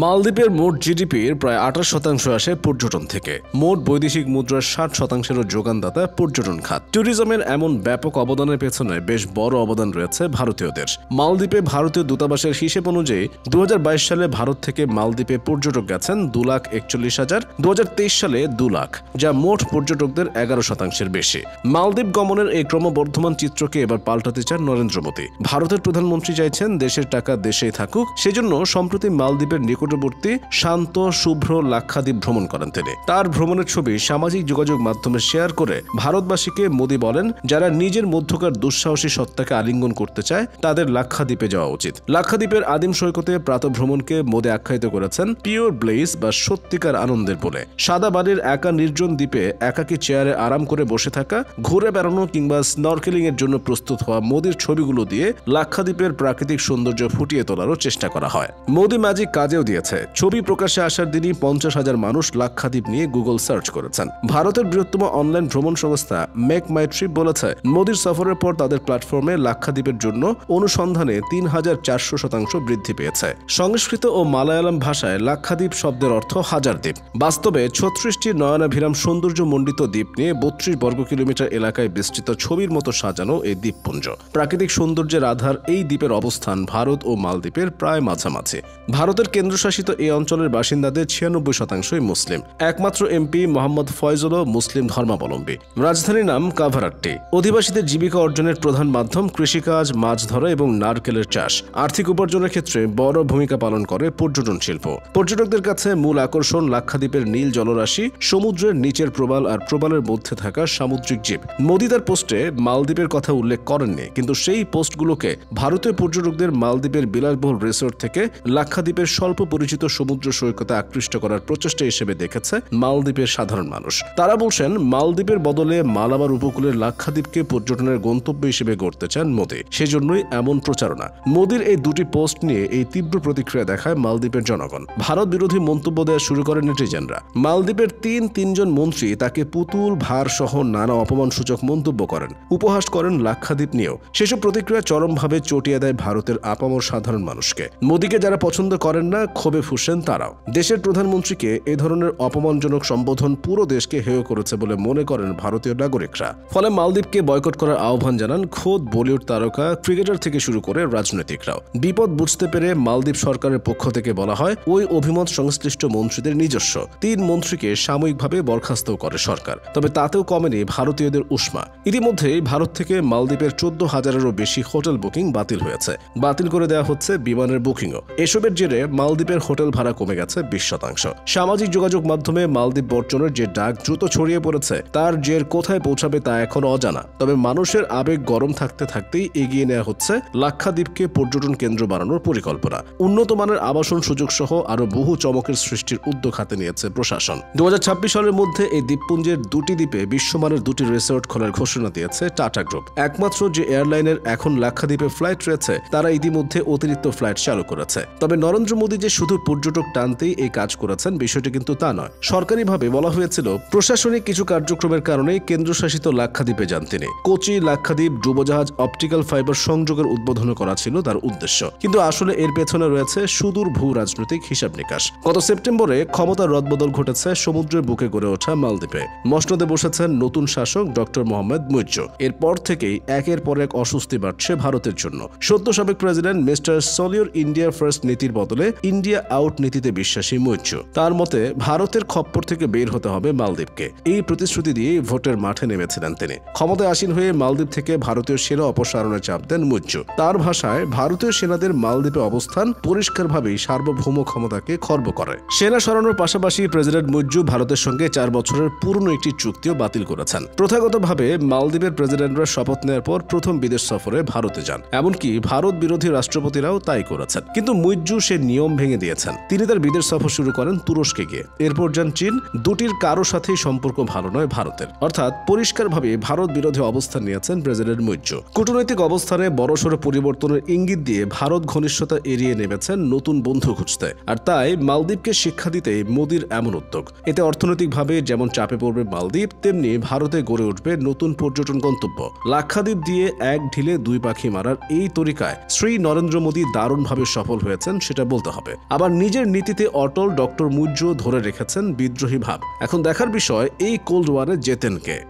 মালদ্বীপের মোট জিডিপির প্রায় 28% আসে পর্যটন থেকে। মোট বৈদেশিক মুদ্রার 60%-এরও যোগানদাতা পর্যটন খাত। ট্যুরিজমের এমন ব্যাপক অবদানের পেছনে বেশ বড় অবদান রয়েছে ভারতীয়দের। মালদ্বীপে ভারতীয় দূতাবাসের হিসেব অনুযায়ী 2022 সালে ভারত থেকে মালদ্বীপে পর্যটক গেছেন 2,41,000, 2023 সালে 2 লাখ, যা মোট পর্যটকদের 11%-এর বেশি। মালদ্বীপ গমনের এই ক্রমবর্ধমান চিত্রকে এবার পাল্টাতে চান নরেন্দ্র মোদী। ভারতের প্রধানমন্ত্রী চাইছেন দেশের টাকা দেশেই থাকুক, সেজন্য সম্প্রতি মালদ্বীপের নিকটবর্তী শান্ত শুভ্র লাক্ষাদ্বীপ ভ্রমণ করেন তিনি। তার ভ্রমণের ছবি সামাজিক যোগাযোগ মাধ্যমে শেয়ার করে ভারতবাসীকে মোদী বলেন, যারা নিজের মধ্যকার দুঃসাহসী সত্তাকে আলিঙ্গন করতে চায় তাদের লাক্ষাদ্বীপে যাওয়া উচিত। লাক্ষাদ্বীপের আদিম সৈকতে প্রাতঃভ্রমণকে মোদী আখ্যায়িত করেছেন পিওর ব্লেস বা সত্যিকার আনন্দের বলে। সাদা বাড়ির একা নির্জন দ্বীপে একাকী চেয়ারে আরাম করে বসে থাকা, ঘুরে বেড়ানো কিংবা স্নরকেলিং এর জন্য প্রস্তুত হওয়া মোদীর ছবিগুলো দিয়ে লাক্ষাদ্বীপের প্রাকৃতিক সৌন্দর্য ফুটিয়ে তোলারও চেষ্টা করা হয়। মোদী ম্যাজিক কাজেও দিয়েছে। ছবি প্রকাশ্যে আসার দিনই 50,000 মানুষ লাক্ষাদ্বীপ নিয়ে গুগল সার্চ করেছেন। ভারতের বৃহত্তম অনলাইন ভ্রমণ সংস্থা মেক মাই ট্রিপ বলেছে, মোদীর সফরের পর তাদের প্ল্যাটফর্মে লাক্ষাদ্বীপের জন্য অনুসন্ধানে 3,400% বৃদ্ধি পেয়েছে। সংস্কৃত ও মালায়ালাম ভাষায় লাক্ষাদ্বীপ শব্দের অর্থ হাজার দ্বীপ। বাস্তবে 36টি নয়নাভিরাম সৌন্দর্যমণ্ডিত দ্বীপ নিয়ে 32 বর্গ কিলোমিটার এলাকায় বিস্তৃত ছবির মতো সাজানো এই দ্বীপপুঞ্জ। প্রাকৃতিক সৌন্দর্যের আধার এই দ্বীপের অবস্থান ভারত ও মালদ্বীপের প্রায় মাঝামাঝি। ভারতের কেন্দ্রশাসিত এই অঞ্চলের বাসিন্দাদের 96%ই মুসলিম। একমাত্র এমপি মোহাম্মদ ফয়জলও মুসলিম ধর্মাবলম্বী। রাজধানীর নাম কাভারাট্টি। অধিবাসীদের জীবিকা অর্জনের প্রধান মাধ্যম কৃষিকাজ, মাছ ধরা এবং নারকেলের চাষ। আর্থিক উপার্জনের ক্ষেত্রে বড় ভূমিকা পালন করে পর্যটন শিল্প। পর্যটকদের কাছে মূল আকর্ষণ লাক্ষাদ্বীপের নীল জলরাশি, সমুদ্রের নিচের প্রবাল আর প্রবালের মধ্যে থাকা সামুদ্রিক জীব। মোদী তার পোস্টে মালদ্বীপের কথা উল্লেখ করেননি, কিন্তু সেই পোস্টগুলোকে ভারতীয় পর্যটকদের মালদ্বীপের বিলাসবহুল রিসোর্ট থেকে লাক্ষাদ্বীপের স্বল্প পরিচিত সমুদ্র সৈকতে আকৃষ্ট করার প্রচেষ্টা হিসেবে দেখেছে মালদ্বীপের সাধারণ মানুষ। তারা বলছেন, মালদ্বীপের বদলে মালাবার উপকূলের লাক্ষাদ্বীপকে পর্যটনের গন্তব্য হিসেবে গড়তে চান মোদী। সেজন্যই এমন প্রচারণা। মোদীর এই দুটি পোস্ট নিয়ে এই তীব্র প্রতিক্রিয়া দেখায় মালদ্বীপের জনগণ। ভারত বিরোধী মন্তব্য দেওয়া শুরু করেন নেটিজেনরা। মালদ্বীপের তিনজন মন্ত্রী তাকে পুতুল, ভার সহ নানা অপমানসূচক মন্তব্য করেন, উপহাস করেন লাক্ষাদ্বীপ নিয়েও। সেসব প্রতিক্রিয়া চরমভাবে চটিয়ে দেয় ভারতের আপামর সাধারণ মানুষকে। মোদীকে যারা পছন্দ করেন না, ক্ষোভে ফুঁসছেন তারাও। দেশের প্রধানমন্ত্রীকে এ ধরনের অপমানজনক সম্বোধন পুরো দেশকে হেয় করেছে বলে মনে করেন ভারতীয় নাগরিকরা। ফলে মালদ্বীপকে বয়কট করার আহ্বান জানান খোদ বলিউড তারকা, ক্রিকেটার থেকে শুরু করে রাজনৈতিকরাও। বিপদ বুঝতে পেরে মালদ্বীপ সরকারের পক্ষ থেকে বলা হয়, ওই অভিমত সংশ্লিষ্ট মন্ত্রীদের নিজস্ব। 3 মন্ত্রীকে সাময়িকভাবে বরখাস্ত করে সরকার। তবে তাতেও কমেনি ভারতীয়দের উষ্মা। ইতিমধ্যেই ভারত থেকে মালদ্বীপের 14,000-এরও বেশি হোটেল বুকিং বাতিল হয়েছে। বাতিল করে দেওয়া হচ্ছে বিমানের বুকিংও। এসবের জেরে মালদ্বীপের হোটেল ভাড়া কমে গেছে 20%। সামাজিক যোগাযোগ মাধ্যমে মালদ্বীপ বর্জনের যে ডাক দ্রুত ছড়িয়ে পড়েছে, তার জের কোথায় পৌঁছাবে তা এখনো অজানা। তবে মানুষের আবেগ গরম থাকতে থাকতেই এগিয়ে নেওয়া হচ্ছে লাক্ষাদ্বীপকে পর্যটন কেন্দ্র বানানোর পরিকল্পনা। উন্নত মানের আবাসন সুযোগ সহ আরো বহু চমকের সৃষ্টির উদ্যোগ হাতে নিয়েছে প্রশাসন। 2026 সালের মধ্যে এই দ্বীপপুঞ্জের 2টি দ্বীপে বিশ্বমানের 2টি রিসোর্ট খোলার ঘোষণা দিয়েছে টাটা গ্রুপ। একমাত্র যে এয়ারলাইনের এখন লাক্ষাদ্বীপে ফ্লাইট রয়েছে, তারা ইতিমধ্যে অতিরিক্ত ফ্লাইট চালু করেছে। তবে নরেন্দ্র মোদী যে শুধু পর্যটক টানতেই এই কাজ করেছেন, বিষয়টি কিন্তু তা নয়। সরকারিভাবে বলা হয়েছিল, প্রশাসনিক কিছু কার্যক্রমের কারণে কেন্দ্রশাসিত লাক্ষাদ্বীপে যান তিনি। কোচি লাক্ষাদ্বীপ ডুবোজাহাজ অপটিক্যাল ফাইবার সংযোগের উদ্বোধন করা ছিল তার উদ্দেশ্য। কিন্তু আসলে এর পেছনে রয়েছে সুদূর ভূ রাজনৈতিক হিসাব নিকাশ। গত সেপ্টেম্বরে ক্ষমতার রদবদল ঘটেছে সমুদ্রের বুকে গড়ে ওঠা মালদ্বীপে। মসনদে বসেছেন নতুন শাসক ডক্টর মোহাম্মদ মুইজ্জু। এরপর থেকেই একের পর এক অস্বস্তি বাড়ছে ভারতের জন্য। সদ্য সাবেক প্রেসিডেন্ট মিস্টার সলিউর ইন্ডিয়া ফার্স্ট নীতির বদলে ইন্ডিয়া আউট নীতিতে বিশ্বাসী মুইজ্জু। তার মতে ভারতের খপ্পর থেকে বের হতে হবে মালদ্বীপকে। এই প্রতিশ্রুতি দিয়ে ভোটের মাঠে নেমেছিলেন তিনি। ক্ষমতায় আসীন হয়ে মালদ্বীপ থেকে ভারতীয় সেনা অপসারণের চাপ দেন মুইজ্জু। তার ভাষায়, ভারতীয় সেনাদের মালদ্বীপে অবস্থান পরিষ্কারভাবেই সার্বভৌম ক্ষমতাকে খর্ব করে। সেনা সরানোর পাশাপাশি প্রেসিডেন্ট মুইজ্জু ভারতের সঙ্গে 4 বছরের পুরনো একটি চুক্তিও বাতিল করেছেন। প্রথাগতভাবে মালদ্বীপের প্রেসিডেন্টরা শপথ নেওয়ার পর প্রথম বিদেশ সফরে ভারতে যান। এমনকি ভারত বিরোধী রাষ্ট্রপতিরাও তাই করেছেন। কিন্তু মুইজ্জু সে নিয়ম ভেঙে দিয়েছেন। তিনি তার বিদেশ সফর শুরু করেন তুরস্কে গিয়ে। এরপর যান চীন। দুটির কারো সাথেই সম্পর্ক ভালো নয় ভারতের। অর্থাৎ পরিষ্কারভাবে ভারত বিরোধী অবস্থান নিয়েছেন প্রেসিডেন্ট মুইজ্জু। কূটনৈতিক অবস্থানে বড়সড় পরিবর্তনের ইঙ্গিত দিয়ে ভারত ঘনিষ্ঠতা এড়িয়ে নেমেছেন নতুন বন্ধু খুঁজতে। আর তাই মালদ্বীপকে শিক্ষা দিতে মোদীর এমন উদ্যোগ। এতে অর্থনৈতিকভাবে যেমন চাপে পড়বে মালদ্বীপ, তেমনি ভারতে গড়ে উঠবে নতুন পর্যটন গন্তব্য। লাক্ষাদ্বীপ দিয়ে এক ঢিলে 2 পাখি মারার এই তরিকায় শ্রী নরেন্দ্র মোদী দারুণভাবে সফল হয়েছেন, সেটা বলতে হবে। আবার নিজের নীতিতে অটল ডক্টর মুইজ্জও ধরে রেখেছেন বিদ্রোহী ভাব। এখন দেখার বিষয় এই কোল্ড ওয়ারে জেতেন কে।